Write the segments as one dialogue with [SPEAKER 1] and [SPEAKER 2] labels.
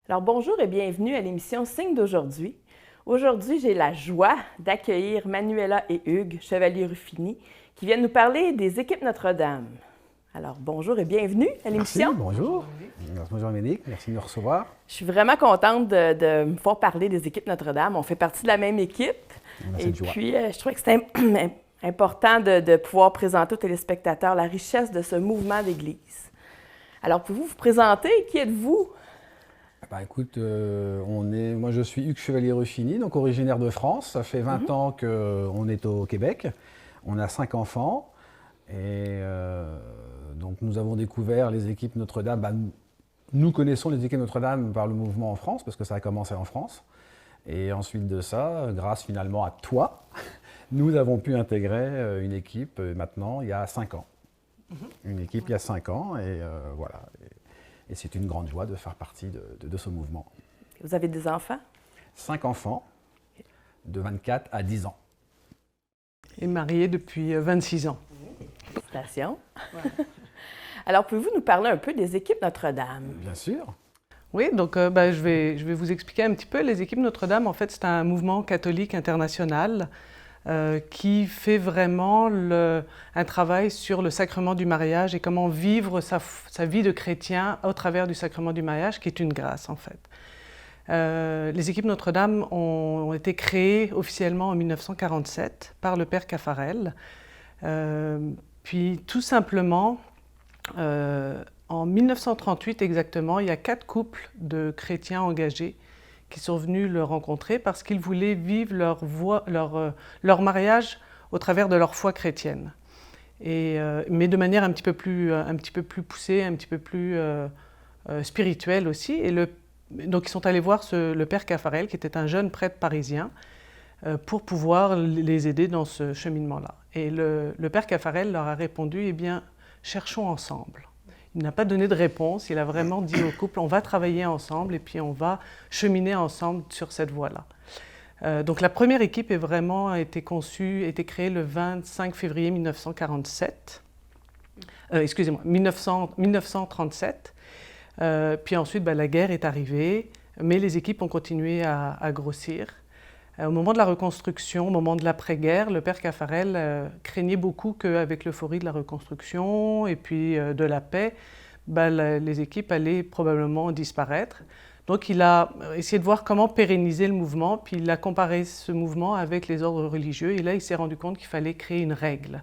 [SPEAKER 1] Alors bonjour et bienvenue à l'émission Signe d'aujourd'hui. Aujourd'hui, j'ai la joie d'accueillir Manuela et Hugues Chevalier-Ruffini qui viennent nous parler des équipes Notre-Dame. Alors bonjour et bienvenue à l'émission.
[SPEAKER 2] Merci, bonjour. Bonjour Dominique, merci de nous recevoir.
[SPEAKER 1] Je suis vraiment contente de me faire parler des équipes Notre-Dame. On fait partie de la même équipe. Et puis, je trouvais que c'était important de pouvoir présenter aux téléspectateurs la richesse de ce mouvement d'Église. Alors, pouvez-vous vous présenter? Qui êtes-vous?
[SPEAKER 2] Écoute, moi je suis Hugues Chevalier-Ruffini, donc originaire de France. Ça fait 20 ans qu'on est au Québec. On a 5 enfants. Et donc nous avons découvert les équipes Notre-Dame. Nous connaissons les équipes Notre-Dame par le mouvement en France, parce que ça a commencé en France. Et ensuite de ça, grâce finalement à toi, nous avons pu intégrer une équipe maintenant il y a 5 ans. Une équipe il y a 5 ans, et voilà. Et c'est une grande joie de faire partie de ce mouvement.
[SPEAKER 1] Vous avez des enfants?
[SPEAKER 2] 5 enfants, de 24 à 10 ans.
[SPEAKER 3] Et mariée depuis 26 ans.
[SPEAKER 1] Félicitations. Ouais. Alors, pouvez-vous nous parler un peu des équipes Notre-Dame?
[SPEAKER 2] Bien sûr.
[SPEAKER 3] Oui, donc je vais vous expliquer un petit peu. Les équipes Notre-Dame, en fait, c'est un mouvement catholique international qui fait vraiment un travail sur le sacrement du mariage et comment vivre sa vie de chrétien au travers du sacrement du mariage, qui est une grâce, en fait. Les équipes Notre-Dame ont été créées officiellement en 1947 par le père Caffarel. Puis tout simplement, en 1938 exactement, il y a 4 couples de chrétiens engagés qui sont venus le rencontrer parce qu'ils voulaient vivre leur mariage au travers de leur foi chrétienne. Mais de manière un petit peu plus poussée, un petit peu plus spirituelle aussi. Donc ils sont allés voir le père Caffarel, qui était un jeune prêtre parisien, pour pouvoir les aider dans ce cheminement-là. Et le père Caffarel leur a répondu, eh bien, cherchons ensemble. Il n'a pas donné de réponse, il a vraiment dit au couple, on va travailler ensemble et puis on va cheminer ensemble sur cette voie-là. Donc la première équipe a vraiment été créée le 25 février 1947. 1937. Puis ensuite, la guerre est arrivée, mais les équipes ont continué à grossir. Au moment de la reconstruction, au moment de l'après-guerre, le père Caffarel craignait beaucoup qu'avec l'euphorie de la reconstruction et puis de la paix, les équipes allaient probablement disparaître. Donc il a essayé de voir comment pérenniser le mouvement, puis il a comparé ce mouvement avec les ordres religieux, et là il s'est rendu compte qu'il fallait créer une règle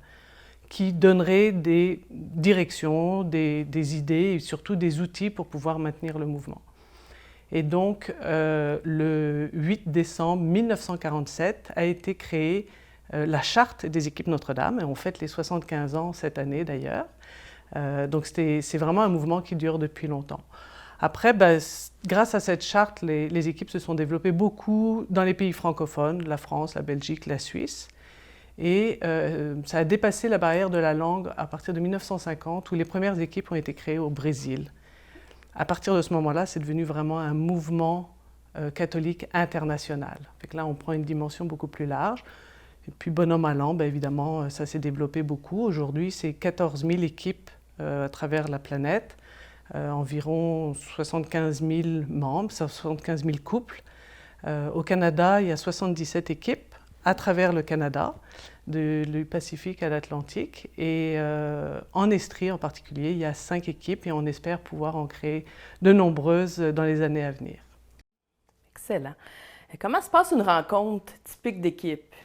[SPEAKER 3] qui donnerait des directions, des idées et surtout des outils pour pouvoir maintenir le mouvement. Et donc, le 8 décembre 1947 a été créée la charte des équipes Notre-Dame, et on fête les 75 ans cette année d'ailleurs. Donc c'est vraiment un mouvement qui dure depuis longtemps. Après, grâce à cette charte, les équipes se sont développées beaucoup dans les pays francophones, la France, la Belgique, la Suisse. Et ça a dépassé la barrière de la langue à partir de 1950, où les premières équipes ont été créées au Brésil. À partir de ce moment-là, c'est devenu vraiment un mouvement catholique international. Fait que là, on prend une dimension beaucoup plus large. Et puis, bon an, mal an, évidemment, ça s'est développé beaucoup. Aujourd'hui, c'est 14 000 équipes à travers la planète, environ 75 000 membres, 75 000 couples. Au Canada, il y a 77 équipes à travers le Canada, du Pacifique à l'Atlantique. Et en Estrie en particulier, il y a 5 équipes et on espère pouvoir en créer de nombreuses dans les années à venir.
[SPEAKER 1] Excellent. Et comment se passe une rencontre typique d'équipe?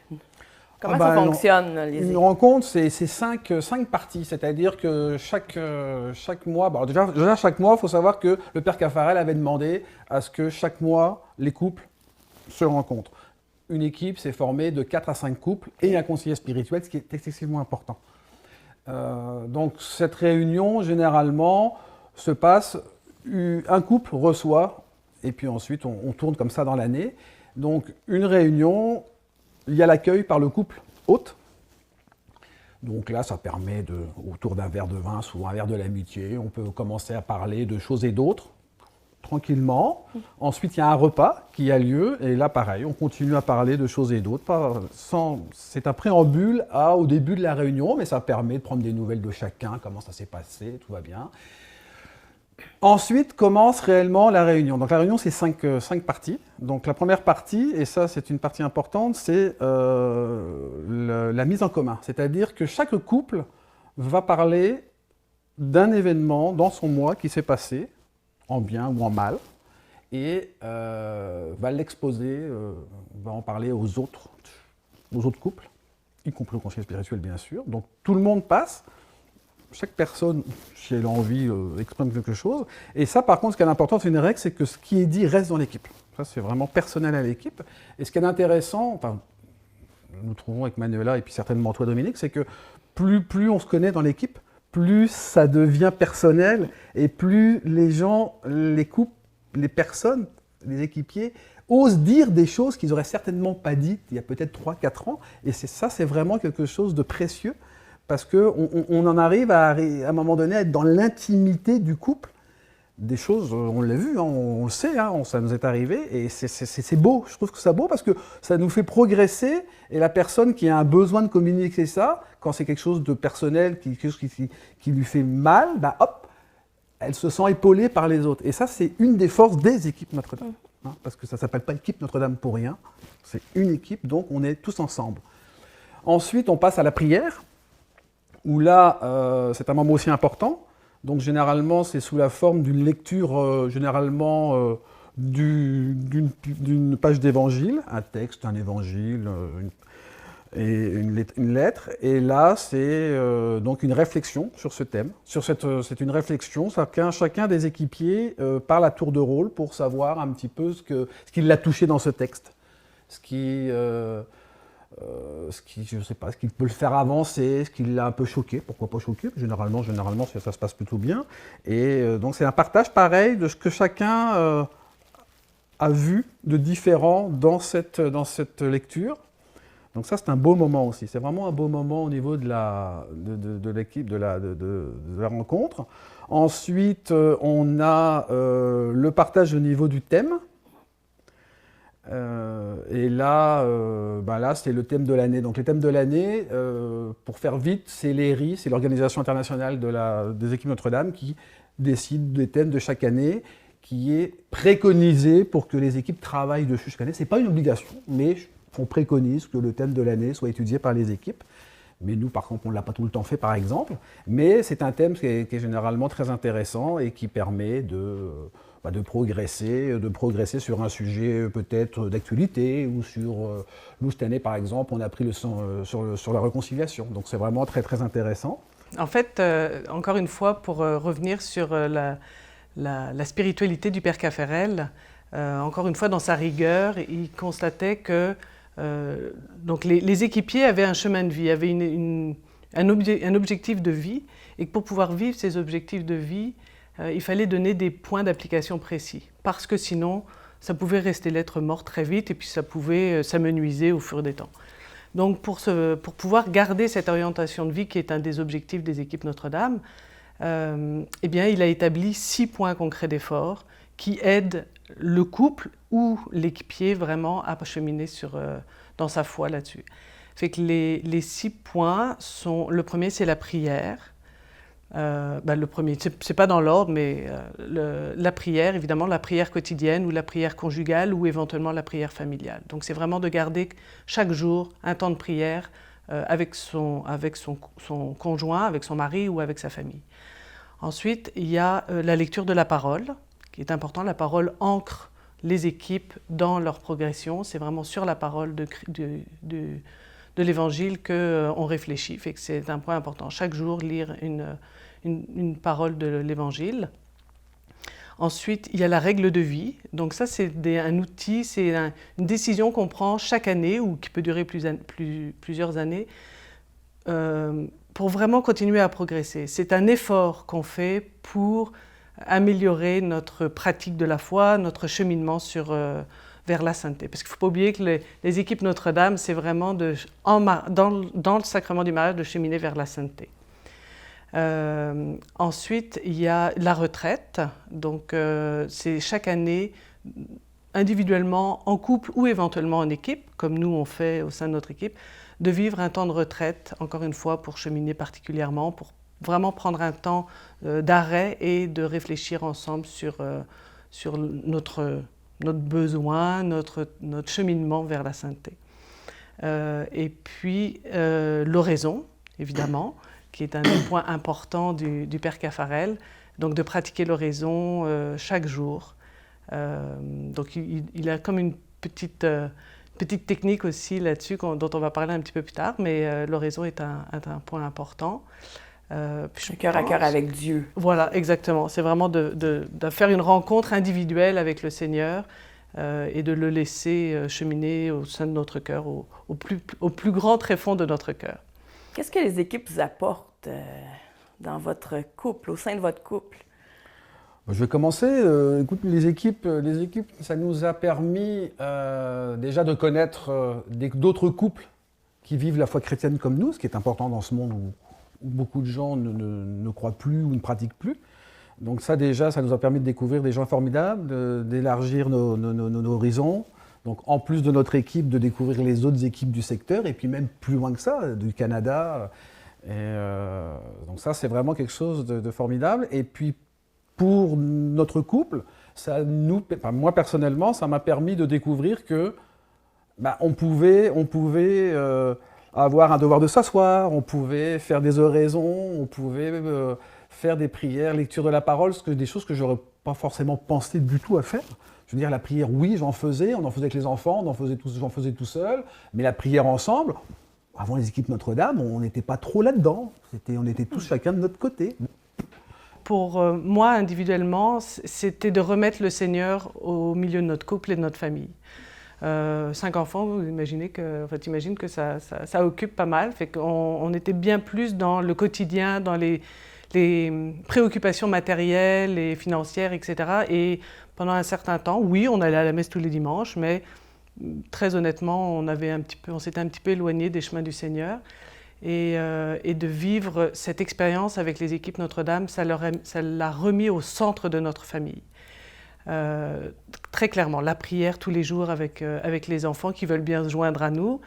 [SPEAKER 1] Comment ça fonctionne, les équipes?
[SPEAKER 2] Une rencontre, c'est 5 parties, c'est-à-dire que chaque mois, déjà chaque mois, il faut savoir que le père Caffarel avait demandé à ce que chaque mois, les couples se rencontrent. Une équipe, c'est formé de 4 à 5 couples et un conseiller spirituel, ce qui est excessivement important. Donc cette réunion, généralement, se passe, un couple reçoit, et puis ensuite on tourne comme ça dans l'année. Donc une réunion, il y a l'accueil par le couple hôte. Donc là, ça permet, autour d'un verre de vin, souvent un verre de l'amitié, on peut commencer à parler de choses et d'autres, tranquillement. Ensuite, il y a un repas qui a lieu, et là, pareil, on continue à parler de choses et d'autres. C'est un préambule au début de la réunion, mais ça permet de prendre des nouvelles de chacun, comment ça s'est passé, tout va bien. Ensuite commence réellement la réunion. Donc la réunion, c'est 5 parties. Donc la première partie, et ça c'est une partie importante, c'est la mise en commun. C'est-à-dire que chaque couple va parler d'un événement dans son mois qui s'est passé, en bien ou en mal, et va l'exposer, va en parler aux autres couples, y compris au conseil spirituel bien sûr. Donc tout le monde passe. Chaque personne, si elle a envie, exprime quelque chose. Et ça, par contre, ce qui est important, c'est une règle, c'est que ce qui est dit reste dans l'équipe. Ça, c'est vraiment personnel à l'équipe. Et ce qui est intéressant, enfin, nous trouvons avec Manuela et puis certainement toi, Dominique, c'est que plus on se connaît dans l'équipe, plus ça devient personnel et plus les gens, les couples, les personnes, les équipiers osent dire des choses qu'ils n'auraient certainement pas dites il y a peut-être 3-4 ans. Et c'est vraiment quelque chose de précieux. Parce qu'on en arrive à un moment donné à être dans l'intimité du couple. Des choses, on l'a vu, hein, on le sait, hein, ça nous est arrivé. Et c'est beau, je trouve que c'est beau parce que ça nous fait progresser. Et la personne qui a un besoin de communiquer ça, quand c'est quelque chose de personnel, quelque chose qui lui fait mal, bah hop, elle se sent épaulée par les autres. Et ça, c'est une des forces des équipes Notre-Dame. Hein, parce que ça ne s'appelle pas équipe Notre-Dame pour rien. C'est une équipe, donc on est tous ensemble. Ensuite, on passe à la prière. Où là, c'est un moment aussi important. Donc généralement, c'est sous la forme d'une lecture, d'une page d'évangile, un texte, un évangile, une lettre. Et là, c'est donc une réflexion sur ce thème. C'est une réflexion, chacun des équipiers parle à tour de rôle pour savoir un petit peu ce qui l'a touché dans ce texte. Ce qui, je ne sais pas, ce qui peut le faire avancer, ce qui l'a un peu choqué, pourquoi pas choqué, généralement ça se passe plutôt bien. Et donc c'est un partage pareil de ce que chacun a vu de différent dans cette lecture. Donc ça c'est un beau moment aussi, c'est vraiment un beau moment au niveau de l'équipe, de la rencontre. Ensuite on a le partage au niveau du thème. Et là, là c'est le thème de l'année. Donc les thèmes de l'année, pour faire vite, c'est l'ERI, c'est l'Organisation internationale des équipes Notre-Dame qui décide des thèmes de chaque année, qui est préconisé pour que les équipes travaillent dessus chaque année. Ce n'est pas une obligation, mais on préconise que le thème de l'année soit étudié par les équipes. Mais nous, par contre, on ne l'a pas tout le temps fait, par exemple. Mais c'est un thème qui est généralement très intéressant et qui permet de progresser sur un sujet peut-être d'actualité ou sur... nous, cette année, par exemple, on a pris sur la réconciliation. Donc, c'est vraiment très, très intéressant.
[SPEAKER 3] En fait, encore une fois, pour revenir sur la spiritualité du Père Caffarel, encore une fois, dans sa rigueur, il constatait que donc les équipiers avaient un chemin de vie, avaient un objectif de vie, et que pour pouvoir vivre ces objectifs de vie, il fallait donner des points d'application précis, parce que sinon, ça pouvait rester lettre morte très vite, et puis ça pouvait s'amenuiser au fur des temps. Donc pour pouvoir garder cette orientation de vie, qui est un des objectifs des équipes Notre-Dame, eh bien, il a établi 6 points concrets d'effort qui aident le couple ou l'équipier vraiment à cheminer dans sa foi là-dessus. Fait que les 6 points sont... Le premier, c'est la prière. Le premier, c'est pas dans l'ordre, mais la prière, évidemment, la prière quotidienne ou la prière conjugale ou éventuellement la prière familiale. Donc c'est vraiment de garder chaque jour un temps de prière avec son conjoint, avec son mari ou avec sa famille. Ensuite, il y a la lecture de la parole, qui est important. La parole ancre les équipes dans leur progression. C'est vraiment sur la parole de l'Évangile qu'on réfléchit. Fait que c'est un point important. Chaque jour, lire une parole de l'Évangile. Ensuite, il y a la règle de vie. Donc ça, c'est un outil, c'est une décision qu'on prend chaque année ou qui peut durer plusieurs années pour vraiment continuer à progresser. C'est un effort qu'on fait pour améliorer notre pratique de la foi, notre cheminement vers la sainteté. Parce qu'il ne faut pas oublier que les équipes Notre-Dame, c'est vraiment dans le sacrement du mariage de cheminer vers la sainteté. Ensuite, il y a la retraite. Donc, c'est chaque année, individuellement, en couple ou éventuellement en équipe, comme nous on fait au sein de notre équipe, de vivre un temps de retraite, encore une fois, pour cheminer particulièrement, pour vraiment prendre un temps d'arrêt et de réfléchir ensemble sur notre besoin, notre cheminement vers la sainteté. Et puis l'oraison, évidemment, qui est un des points importants du Père Caffarel, donc de pratiquer l'oraison chaque jour. Donc il a comme une petite technique aussi là-dessus dont on va parler un petit peu plus tard, mais l'oraison est un point important.
[SPEAKER 1] Un cœur à cœur avec Dieu.
[SPEAKER 3] Voilà, exactement. C'est vraiment de faire une rencontre individuelle avec le Seigneur et de le laisser cheminer au sein de notre cœur, au plus grand tréfonds de notre cœur.
[SPEAKER 1] Qu'est-ce que les équipes vous apportent dans votre couple, au sein de votre couple?
[SPEAKER 2] Je vais commencer. Écoute, les équipes, ça nous a permis déjà de connaître d'autres couples qui vivent la foi chrétienne comme nous, ce qui est important dans ce monde où beaucoup de gens ne croient plus ou ne pratiquent plus. Donc ça déjà, ça nous a permis de découvrir des gens formidables, d'élargir nos horizons. Donc en plus de notre équipe, de découvrir les autres équipes du secteur, et puis même plus loin que ça, du Canada. Donc ça, c'est vraiment quelque chose de formidable. Et puis pour notre couple, moi personnellement, ça m'a permis de découvrir que on pouvait avoir un devoir de s'asseoir, on pouvait faire des oraisons, on pouvait faire des prières, lecture de la parole, des choses que j'aurais pas forcément pensé du tout à faire. Je veux dire, la prière, oui, j'en faisais, on en faisait avec les enfants, j'en faisais tout seul, mais la prière ensemble, avant les équipes Notre-Dame, on n'était pas trop là-dedans. On était tous chacun de notre côté.
[SPEAKER 3] Pour moi, individuellement, c'était de remettre le Seigneur au milieu de notre couple et de notre famille. 5 enfants, vous imaginez t'imagines que ça occupe pas mal. Fait qu'on était bien plus dans le quotidien, dans les préoccupations matérielles et financières, etc. Et pendant un certain temps, oui, on allait à la messe tous les dimanches, mais très honnêtement, on s'était un petit peu éloigné des chemins du Seigneur. Et de vivre cette expérience avec les équipes Notre-Dame, ça l'a remis au centre de notre famille. Très clairement, la prière tous les jours avec les enfants qui veulent bien se joindre à nous,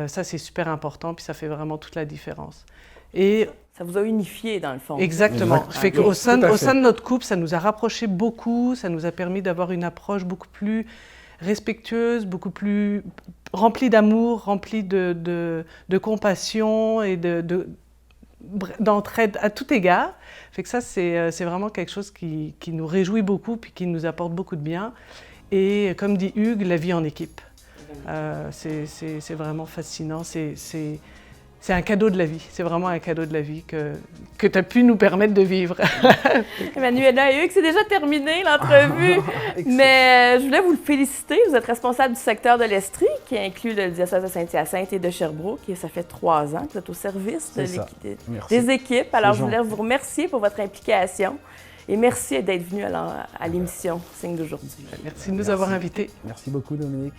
[SPEAKER 3] ça c'est super important, puis ça fait vraiment toute la différence. Et
[SPEAKER 1] ça vous a unifié dans le fond.
[SPEAKER 3] Exactement. Fait qu'au sein de notre couple, ça nous a rapprochés beaucoup, ça nous a permis d'avoir une approche beaucoup plus respectueuse, beaucoup plus remplie d'amour, remplie de compassion et d'entraide à tout égard. Fait que ça, c'est vraiment quelque chose qui nous réjouit beaucoup puis qui nous apporte beaucoup de bien. Et comme dit Hugues, la vie en équipe. C'est vraiment fascinant. C'est un cadeau de la vie. C'est vraiment un cadeau de la vie que tu as pu nous permettre de vivre.
[SPEAKER 1] Emmanuela et Hugues, c'est déjà terminé l'entrevue. Mais je voulais vous féliciter. Vous êtes responsable du secteur de l'Estrie, qui inclut le diocèse de Saint-Hyacinthe et de Sherbrooke. Et ça fait 3 ans que vous êtes au service des équipes. Alors, je voulais vous remercier pour votre implication. Et merci d'être venu à l'émission Signe d'aujourd'hui.
[SPEAKER 3] Merci de nous avoir invités.
[SPEAKER 2] Merci beaucoup, Dominique.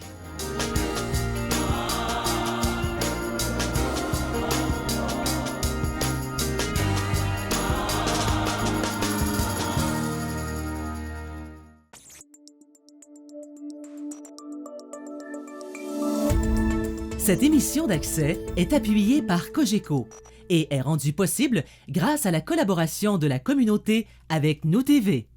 [SPEAKER 4] Cette émission d'Accès est appuyée par Cogeco et est rendue possible grâce à la collaboration de la communauté avec Nous TV.